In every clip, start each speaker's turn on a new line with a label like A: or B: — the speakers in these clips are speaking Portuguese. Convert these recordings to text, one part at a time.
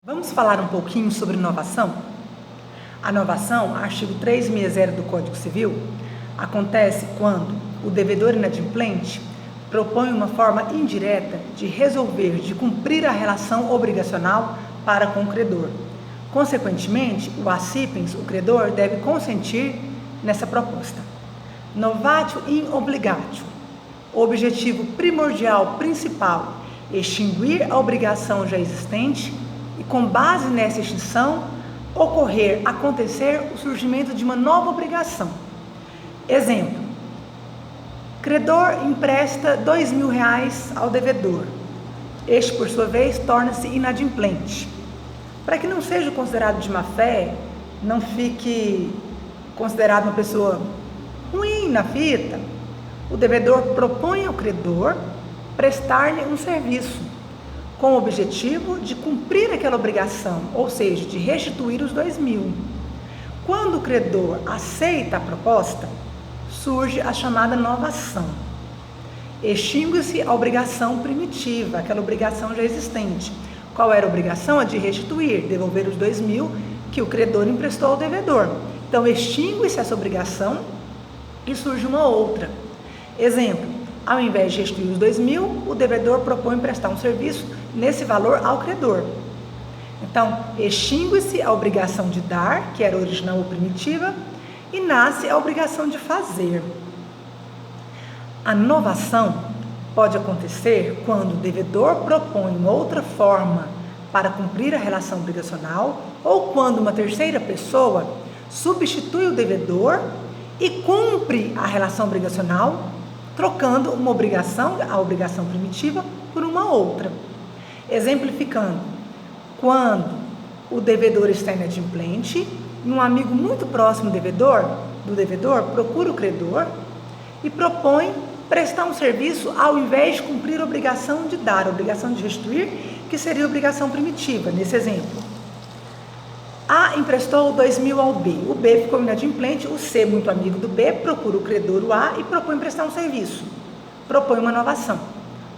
A: Vamos falar um pouquinho sobre inovação? A inovação, artigo 360 do Código Civil, acontece quando o devedor inadimplente propõe uma forma indireta de resolver, de cumprir a relação obrigacional para com o credor. Consequentemente, o acipens, o credor, deve consentir nessa proposta. Novatio in obligatio. O objetivo primordial, principal, extinguir a obrigação já existente e, com base nessa extinção, acontecer o surgimento de uma nova obrigação. Exemplo: credor empresta R$2.000 ao devedor. Este, por sua vez, torna-se inadimplente. Para que não seja considerado de má fé, não fique considerado uma pessoa ruim na fita, o devedor propõe ao credor prestar-lhe um serviço, com o objetivo de cumprir aquela obrigação, ou seja, de restituir os R$2.000. Quando o credor aceita a proposta, surge a chamada novação. Extingue-se a obrigação primitiva, aquela obrigação já existente. Qual era a obrigação? A de restituir, devolver os R$2.000 que o credor emprestou ao devedor. Então, extingue-se essa obrigação e surge uma outra. Exemplo: ao invés de restituir os R$2.000, o devedor propõe prestar um serviço nesse valor ao credor. Então, extingue-se a obrigação de dar, que era original ou primitiva, e nasce a obrigação de fazer. A novação pode acontecer quando o devedor propõe uma outra forma para cumprir a relação obrigacional, ou quando uma terceira pessoa substitui o devedor e cumpre a relação obrigacional, trocando uma obrigação, a obrigação primitiva, por uma outra. Exemplificando: quando o devedor está inadimplente e um amigo muito próximo do devedor procura o credor e propõe prestar um serviço ao invés de cumprir a obrigação de dar, a obrigação de restituir, que seria a obrigação primitiva. Nesse exemplo, A emprestou R$2.000 ao B, o B ficou inadimplente, o C, muito amigo do B, procura o credor, o A, e propõe prestar um serviço, propõe uma novação.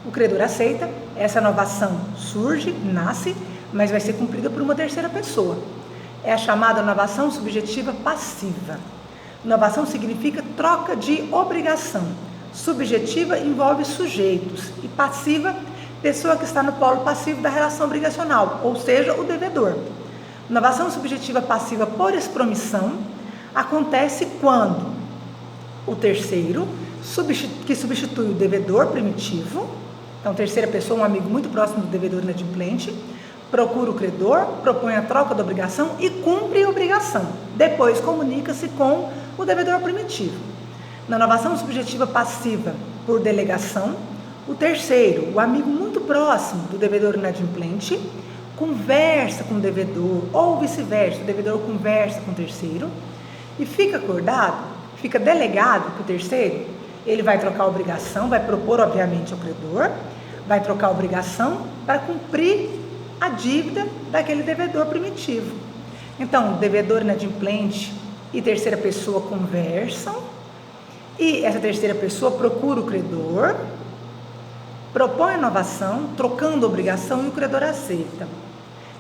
A: O credor aceita, essa novação surge, nasce, mas vai ser cumprida por uma terceira pessoa. É a chamada novação subjetiva passiva. Novação significa troca de obrigação. Subjetiva envolve sujeitos e passiva, pessoa que está no polo passivo da relação obrigacional, ou seja, o devedor. Novação subjetiva passiva por expromissão acontece quando o terceiro, que substitui o devedor primitivo, então terceira pessoa, um amigo muito próximo do devedor inadimplente, procura o credor, propõe a troca da obrigação e cumpre a obrigação. Depois comunica-se com o devedor primitivo. Na novação subjetiva passiva por delegação, o terceiro, o amigo muito próximo do devedor inadimplente, conversa com o devedor, ou vice-versa, o devedor conversa com o terceiro, e fica acordado, fica delegado que o terceiro, ele vai trocar a obrigação, vai propor obviamente ao credor, vai trocar a obrigação para cumprir a dívida daquele devedor primitivo. Então, o devedor inadimplente e terceira pessoa conversam, e essa terceira pessoa procura o credor, propõe a novação, trocando a obrigação, e o credor aceita.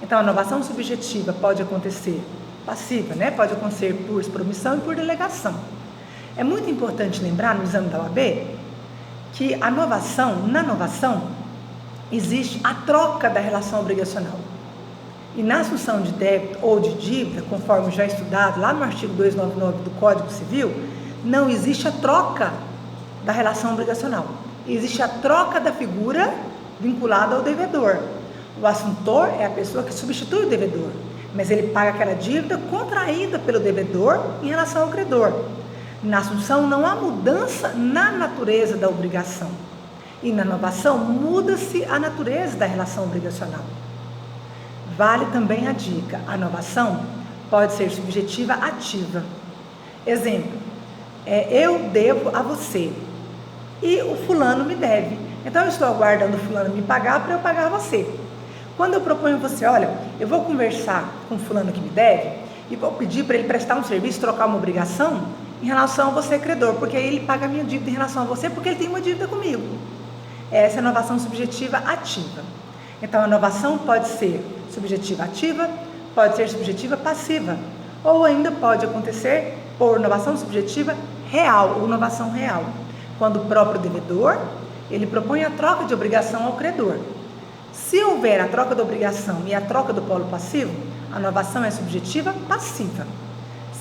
A: Então, a novação subjetiva pode acontecer passiva, pode acontecer por expromissão e por delegação. É muito importante lembrar, no exame da OAB, que na novação, existe a troca da relação obrigacional. E na assunção de débito ou de dívida, conforme já estudado lá no artigo 299 do Código Civil, não existe a troca da relação obrigacional. Existe a troca da figura vinculada ao devedor. O assuntor é a pessoa que substitui o devedor, mas ele paga aquela dívida contraída pelo devedor em relação ao credor. Na assunção não há mudança na natureza da obrigação. E na novação muda-se a natureza da relação obrigacional. Vale também a dica: a novação pode ser subjetiva ativa. Exemplo: eu devo a você e o fulano me deve. Então, eu estou aguardando o fulano me pagar para eu pagar a você. Quando eu proponho a você: olha, eu vou conversar com o fulano que me deve e vou pedir para ele prestar um serviço, trocar uma obrigação em relação a você, credor, porque aí ele paga a minha dívida em relação a você, porque ele tem uma dívida comigo. Essa é a novação subjetiva ativa. Então, a novação pode ser subjetiva ativa, pode ser subjetiva passiva, ou ainda pode acontecer por novação subjetiva real ou novação real, quando o próprio devedor ele propõe a troca de obrigação ao credor. Se houver a troca da obrigação e a troca do polo passivo, a novação é subjetiva passiva.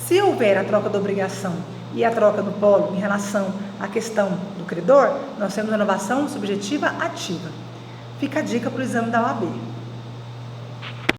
A: Se houver a troca da obrigação e a troca do polo em relação à questão do credor, nós temos a novação subjetiva ativa. Fica a dica para o exame da OAB.